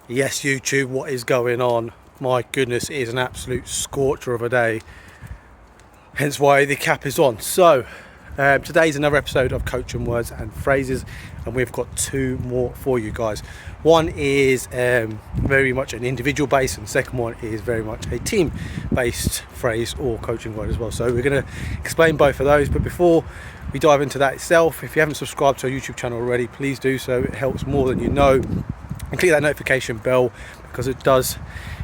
Yes, YouTube, what is going on? My goodness, it is an absolute scorcher of a day. Hence why the cap is on. So, today's another episode of Coaching Words and Phrases, and we've got two more for you guys. One is very much an individual based, and the second one is very much a team based phrase or coaching word as well. So we're going to explain both of those, but before we dive into that itself, if you haven't subscribed to our YouTube channel already, please do so. It helps more than you know. And click that notification bell because it does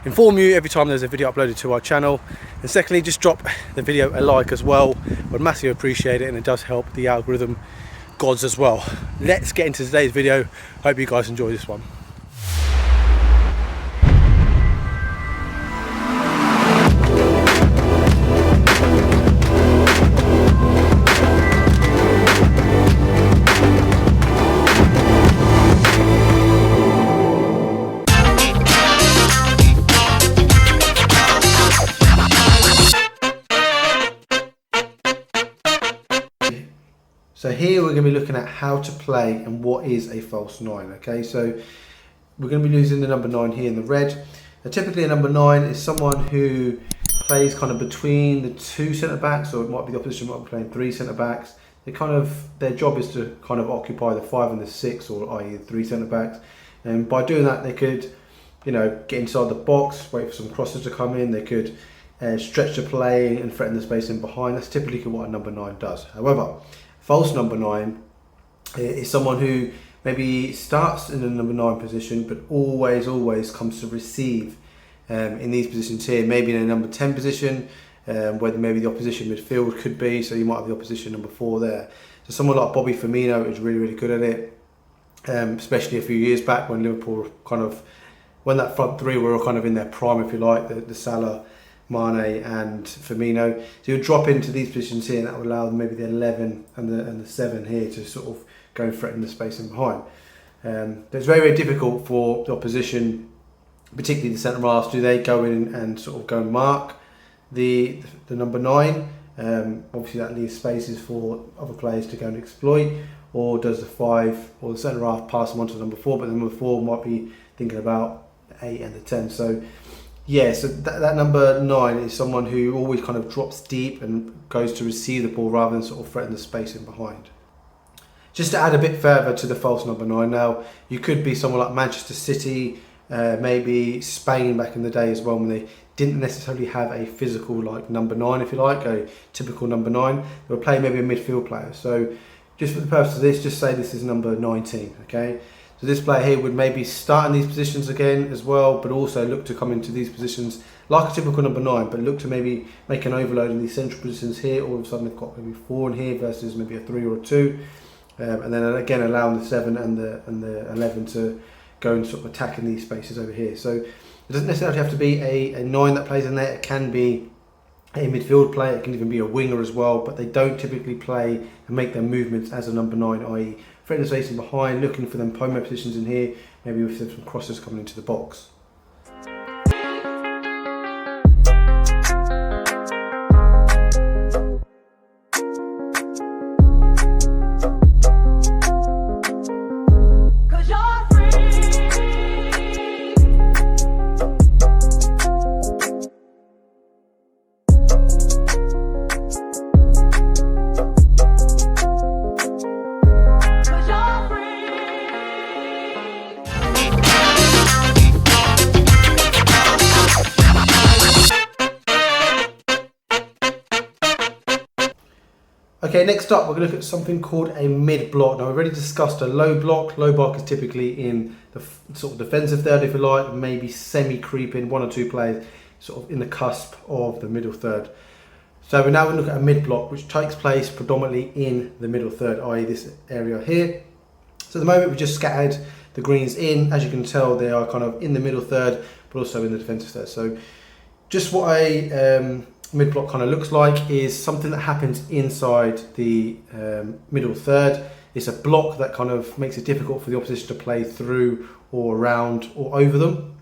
inform you every time there's a video uploaded to our channel. And secondly, just drop the video a like as well. Would massively appreciate it, and it does help the algorithm gods as well. Let's get into today's video. Hope you guys enjoy this one. So here we're going to be looking at how to play and what is a false nine. Okay, so we're going to be using the number 9 here in the red. Now, typically a number 9 is someone who plays kind of between the two centre backs, or it might be the opposition might be playing 3 centre backs. Their job is to kind of occupy the 5 and the 6, or i.e. the 3 centre backs. And by doing that, they could, get inside the box, wait for some crosses to come in. They could stretch the play and threaten the space in behind. That's typically what a number 9 does. However, false number 9 is someone who maybe starts in the number 9 position, but always comes to receive in these positions here. Maybe in a number 10 position, where maybe the opposition midfield could be. So you might have the opposition number 4 there. So someone like Bobby Firmino is really good at it, especially a few years back when Liverpool when that front three were all kind of in their prime, if you like, the Salah, Mane and Firmino. So you'll drop into these positions here, and that will allow them maybe the 11 and the 7 here to sort of go and threaten the space in behind. It's very difficult for the opposition, particularly the centre halves. Do they go in and sort of go and mark the number 9? Obviously that leaves spaces for other players to go and exploit, or does the 5 or the centre half pass them on to number 4, but the number 4 might be thinking about the 8 and the 10. So that number 9 is someone who always kind of drops deep and goes to receive the ball rather than sort of threaten the space in behind. Just to add a bit further to the false number 9, now you could be someone like Manchester City, maybe Spain back in the day as well, when they didn't necessarily have a physical like number 9, if you like, a typical number 9. They were playing maybe a midfield player. So just for the purpose of this, just say this is number 19, okay? So this player here would maybe start in these positions again as well, but also look to come into these positions like a typical number 9, but look to maybe make an overload in these central positions here. All of a sudden they've got maybe 4 in here versus maybe a 3 or a 2, and then again allowing the 7 and the 11 to go and sort of attack in these spaces over here. So it doesn't necessarily have to be a 9 that plays in there. It can be a midfield player, it can even be a winger as well, but they don't typically play and make their movements as a number 9, i.e. threatening the space in behind, looking for them pomo positions in here, maybe with some crosses coming into the box. Okay, next up we're going to look at something called a mid block. Now we've already discussed a low block. Low block is typically in the sort of defensive third, if you like, maybe semi-creeping, 1 or 2 players sort of in the cusp of the middle third. So we're now going to look at a mid block, which takes place predominantly in the middle third, i.e. this area here. So at the moment we've just scattered the greens in. As you can tell, they are kind of in the middle third, but also in the defensive third. So just what a mid block kind of looks like is something that happens inside the middle third. It's a block that kind of makes it difficult for the opposition to play through or around or over them.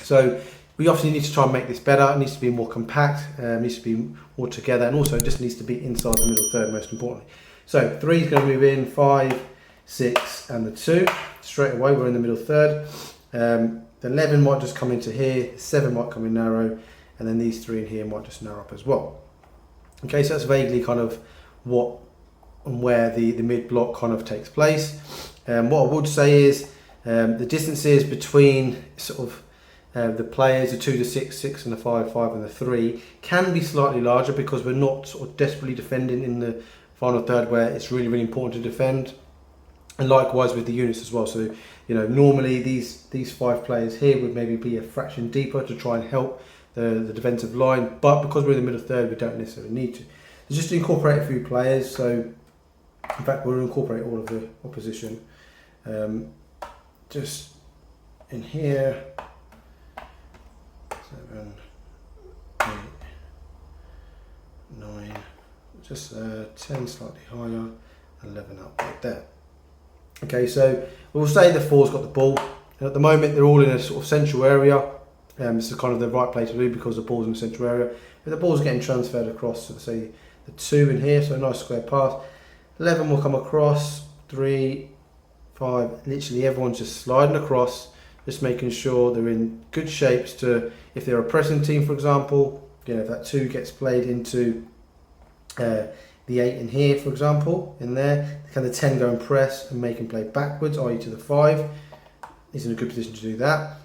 So we obviously need to try and make this better. It needs to be more compact, needs to be more together, and also it just needs to be inside the middle third, most importantly. So 3 is going to move in, 5, 6 and the 2. Straight away we're in the middle third. The 11 might just come into here, the 7 might come in narrow, and then these 3 in here might just narrow up as well. Okay, so that's vaguely kind of what and where the mid block kind of takes place. What I would say is the distances between sort of the players, the 2 to 6, 6 and the 5, 5 and the 3, can be slightly larger because we're not sort of desperately defending in the final third where it's really, really important to defend. And likewise with the units as well. So, you know, normally these 5 players here would maybe be a fraction deeper to try and help the defensive line, but because we're in the middle third, we don't necessarily need to. So just to incorporate a few players. So, in fact, we'll incorporate all of the opposition. Just in here, 7, 8, 9, just 10 slightly higher, 11 up like that. Okay, so we'll say the 4's got the ball. And at the moment, they're all in a sort of central area. This is kind of the right place to do because the ball's in the central area. If the ball's getting transferred across, so say the 2 in here, so a nice square pass. 11 will come across, 3, 5, literally everyone's just sliding across, just making sure they're in good shapes to, if they're a pressing team, for example, you know, if that 2 gets played into the 8 in here, for example, in there, can the 10 go and press and make him play backwards, i.e. to the 5? He's in a good position to do that.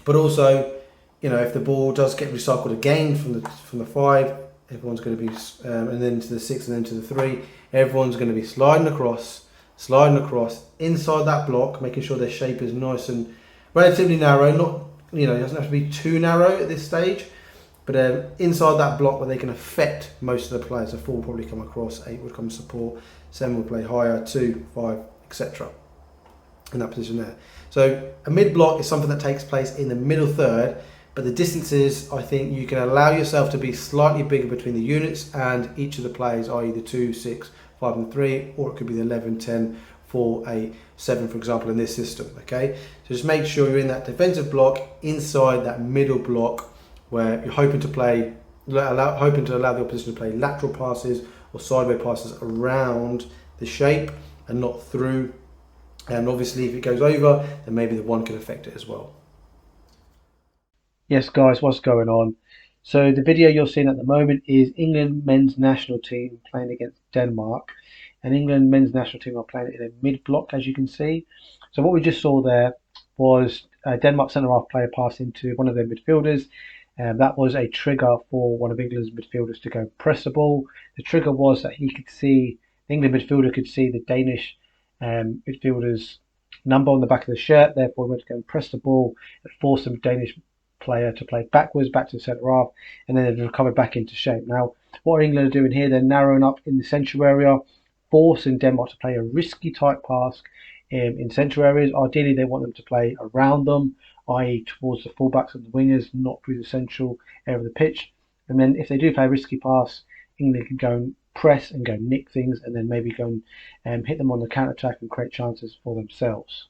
But also, you know, if the ball does get recycled again from the 5, everyone's going to be, and then to the 6 and then to the 3, everyone's going to be sliding across inside that block, making sure their shape is nice and relatively narrow. Not, you know, it doesn't have to be too narrow at this stage, but inside that block where they can affect most of the players. So 4 will probably come across, 8 would come support, 7 will play higher, 2, 5, etc. in that position there. So a mid block is something that takes place in the middle third, but the distances, I think you can allow yourself to be slightly bigger between the units and each of the players, i.e. the 2, 6, 5 and 3, or it could be the 11, 10, 4, 8, 7, for example, in this system. Okay, so just make sure you're in that defensive block inside that middle block where you're hoping to allow the opposition to play lateral passes or sideways passes around the shape and not through. And obviously if it goes over, then maybe the 1 can affect it as well. Yes guys, what's going on? So the video you're seeing at the moment is England men's national team playing against Denmark, and England men's national team are playing in a mid block, as you can see. So what we just saw there was Denmark centre half player pass into one of their midfielders. That was a trigger for one of England's midfielders to go press the ball. The trigger was that the England midfielder could see the Danish midfielder's number on the back of the shirt, therefore he went to go and press the ball and force the Danish player to play backwards, back to the centre half, and then they've recovered back into shape. Now, what England are doing here, they're narrowing up in the central area, forcing Denmark to play a risky type pass in central areas. Ideally, they want them to play around them, i.e. towards the fullbacks and the wingers, not through the central area of the pitch. And then if they do play a risky pass, England can go and press and go nick things, and then maybe go and hit them on the counter attack and create chances for themselves.